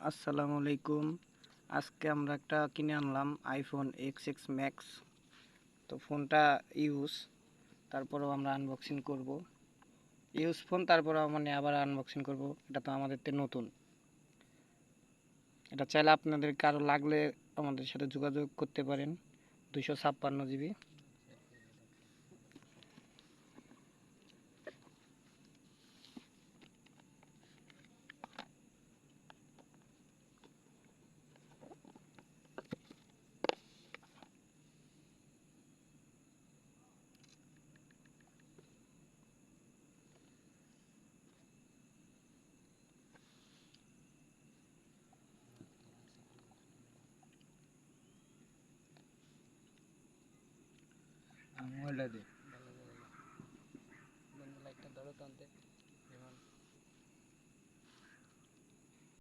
আসসালামু আলাইকুম। আজকে আমরা একটা কিনে আনলাম আইফোন XX ম্যাক্স। তো ফোনটা ইউজ, তারপরেও আমরা আনবক্সিং করব। ইউজ ফোন, তারপরেও মানে আবার আনবক্সিং করব। এটা তো আমাদের নতুন। এটা চাইলে আপনাদের কারো লাগলে আমাদের সাথে যোগাযোগ করতে পারেন। 256 GB। মোবাইলটা দে।